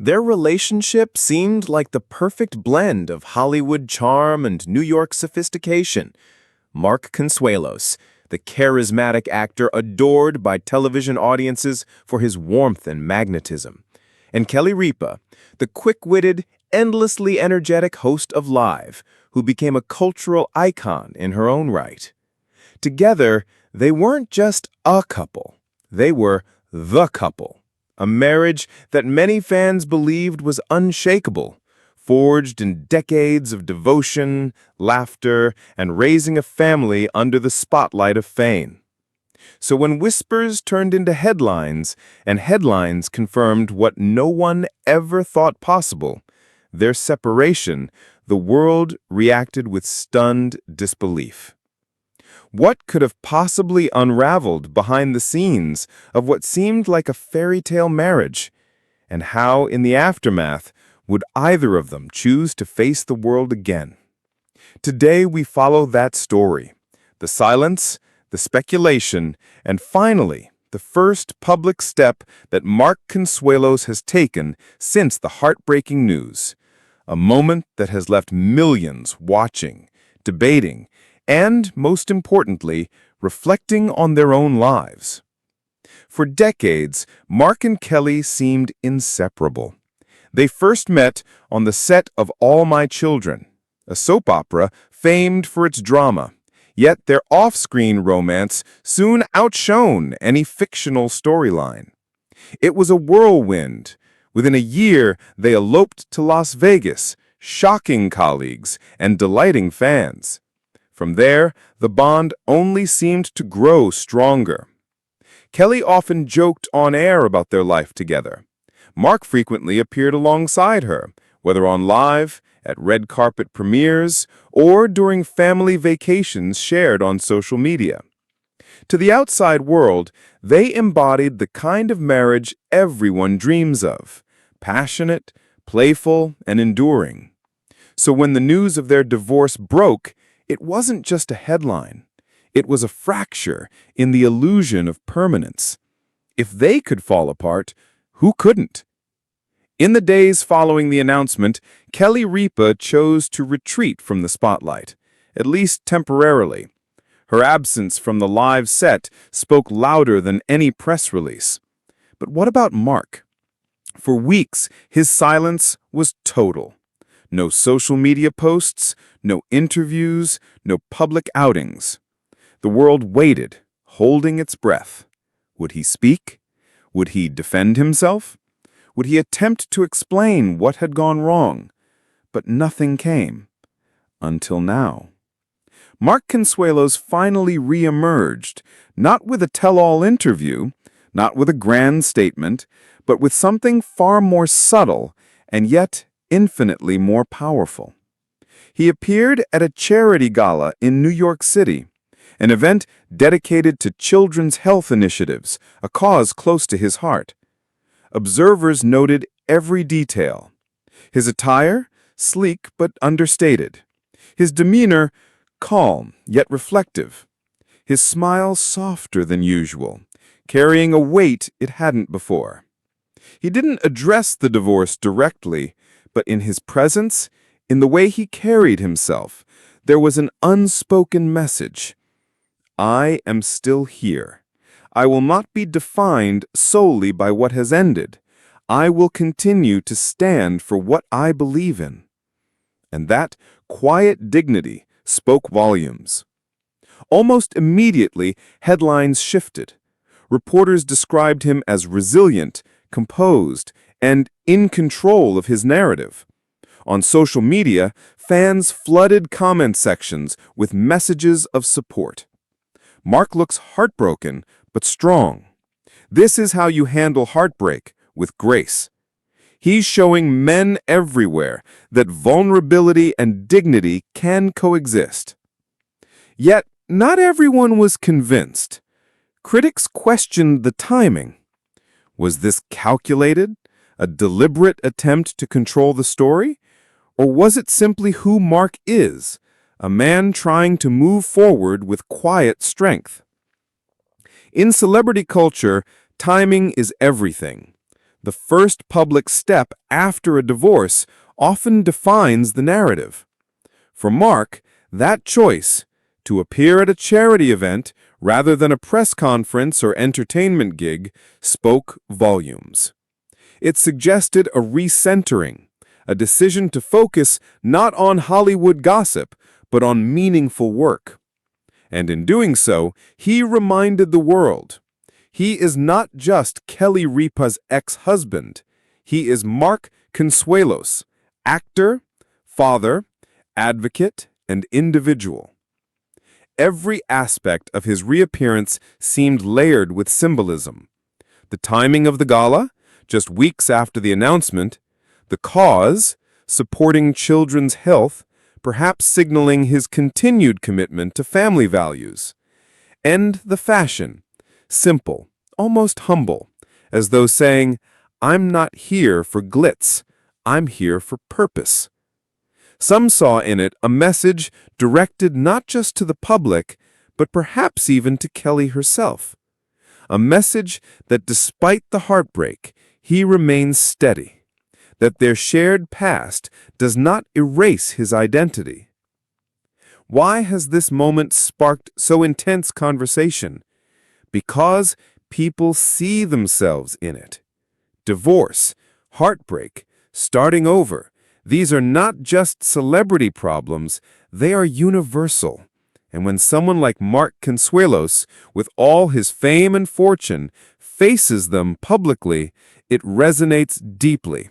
Their relationship seemed like the perfect blend of Hollywood charm and New York sophistication. Mark Consuelos, the charismatic actor adored by television audiences for his warmth and magnetism, and Kelly Ripa, the quick-witted, endlessly energetic host of Live, who became a cultural icon in her own right. Together, they weren't just a couple, they were the couple. A marriage that many fans believed was unshakable, forged in decades of devotion, laughter, and raising a family under the spotlight of fame. So when whispers turned into headlines, and headlines confirmed what no one ever thought possible, their separation, the world reacted with stunned disbelief. What could have possibly unraveled behind the scenes of what seemed like a fairy tale marriage? And how, in the aftermath, would either of them choose to face the world again? Today we follow that story, the silence, the speculation, and finally, the first public step that Mark Consuelos has taken since the heartbreaking news. A moment that has left millions watching, debating, and, most importantly, reflecting on their own lives. For decades, Mark and Kelly seemed inseparable. They first met on the set of All My Children, a soap opera famed for its drama, yet their off-screen romance soon outshone any fictional storyline. It was a whirlwind. Within a year, they eloped to Las Vegas, shocking colleagues and delighting fans. From there, the bond only seemed to grow stronger. Kelly often joked on air about their life together. Mark frequently appeared alongside her, whether on Live, at red carpet premieres, or during family vacations shared on social media. To the outside world, they embodied the kind of marriage everyone dreams of, passionate, playful, and enduring. So when the news of their divorce broke, it wasn't just a headline. It was a fracture in the illusion of permanence. If they could fall apart, who couldn't? In the days following the announcement, Kelly Ripa chose to retreat from the spotlight, at least temporarily. Her absence from the Live set spoke louder than any press release. But what about Mark? For weeks, his silence was total. No social media posts, no interviews, no public outings. The world waited, holding its breath. Would he speak? Would he defend himself? Would he attempt to explain what had gone wrong? But nothing came. Until now. Mark Consuelos finally re-emerged, not with a tell-all interview, not with a grand statement, but with something far more subtle and yet infinitely more powerful. He appeared at a charity gala in New York City, an event dedicated to children's health initiatives, a cause close to his heart. Observers noted every detail. His attire, sleek but understated. His demeanor, calm yet reflective. His smile softer than usual, carrying a weight it hadn't before. He didn't address the divorce directly, but in his presence, in the way he carried himself, there was an unspoken message. I am still here. I will not be defined solely by what has ended. I will continue to stand for what I believe in. And that quiet dignity spoke volumes. Almost immediately, headlines shifted. Reporters described him as resilient, composed, and in control of his narrative. On social media, fans flooded comment sections with messages of support. Mark looks heartbroken, but strong. This is how you handle heartbreak, with grace. He's showing men everywhere that vulnerability and dignity can coexist. Yet, not everyone was convinced. Critics questioned the timing. Was this calculated, a deliberate attempt to control the story? Or was it simply who Mark is, a man trying to move forward with quiet strength? In celebrity culture, timing is everything. The first public step after a divorce often defines the narrative. For Mark, that choice, to appear at a charity event rather than a press conference or entertainment gig, spoke volumes. It suggested a recentering, a decision to focus not on Hollywood gossip, but on meaningful work. And in doing so, he reminded the world, he is not just Kelly Ripa's ex-husband. He is Mark Consuelos, actor, father, advocate, and individual. Every aspect of his reappearance seemed layered with symbolism. The timing of the gala, just weeks after the announcement, the cause, supporting children's health, perhaps signaling his continued commitment to family values, and the fashion, simple, almost humble, as though saying, I'm not here for glitz, I'm here for purpose. Some saw in it a message directed not just to the public, but perhaps even to Kelly herself. A message that despite the heartbreak, he remains steady, that their shared past does not erase his identity. Why has this moment sparked so intense conversation? Because people see themselves in it. Divorce, heartbreak, starting over, these are not just celebrity problems, they are universal. And when someone like Mark Consuelos, with all his fame and fortune, faces them publicly, it resonates deeply.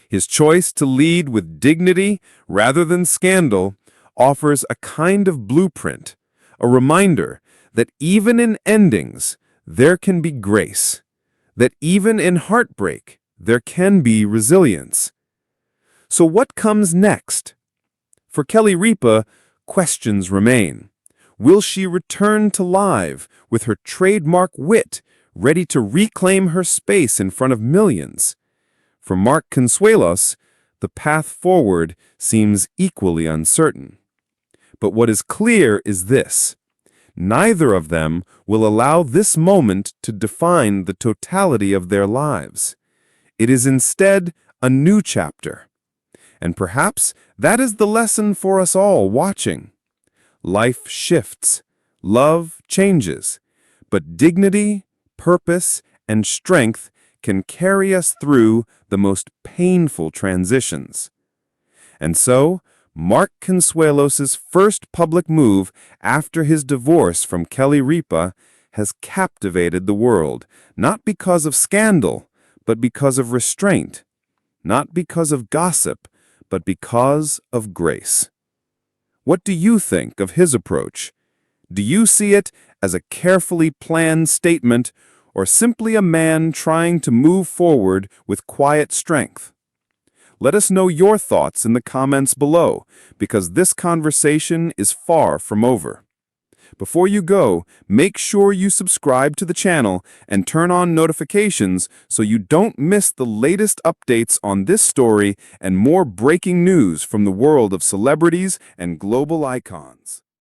His choice to lead with dignity rather than scandal offers a kind of blueprint, a reminder that even in endings, there can be grace, that even in heartbreak, there can be resilience. So what comes next? For Kelly Ripa, questions remain. Will she return to live with her trademark wit, ready to reclaim her space in front of millions? For Mark Consuelos, the path forward seems equally uncertain. But what is clear is this: neither of them will allow this moment to define the totality of their lives. It is instead a new chapter. And perhaps that is the lesson for us all watching. Life shifts, love changes, but dignity, purpose, and strength can carry us through the most painful transitions. And so, Mark Consuelos' first public move after his divorce from Kelly Ripa has captivated the world, not because of scandal, but because of restraint, not because of gossip, but because of grace. What do you think of his approach? Do you see it as a carefully planned statement or simply a man trying to move forward with quiet strength? Let us know your thoughts in the comments below, because this conversation is far from over. Before you go, make sure you subscribe to the channel and turn on notifications so you don't miss the latest updates on this story and more breaking news from the world of celebrities and global icons.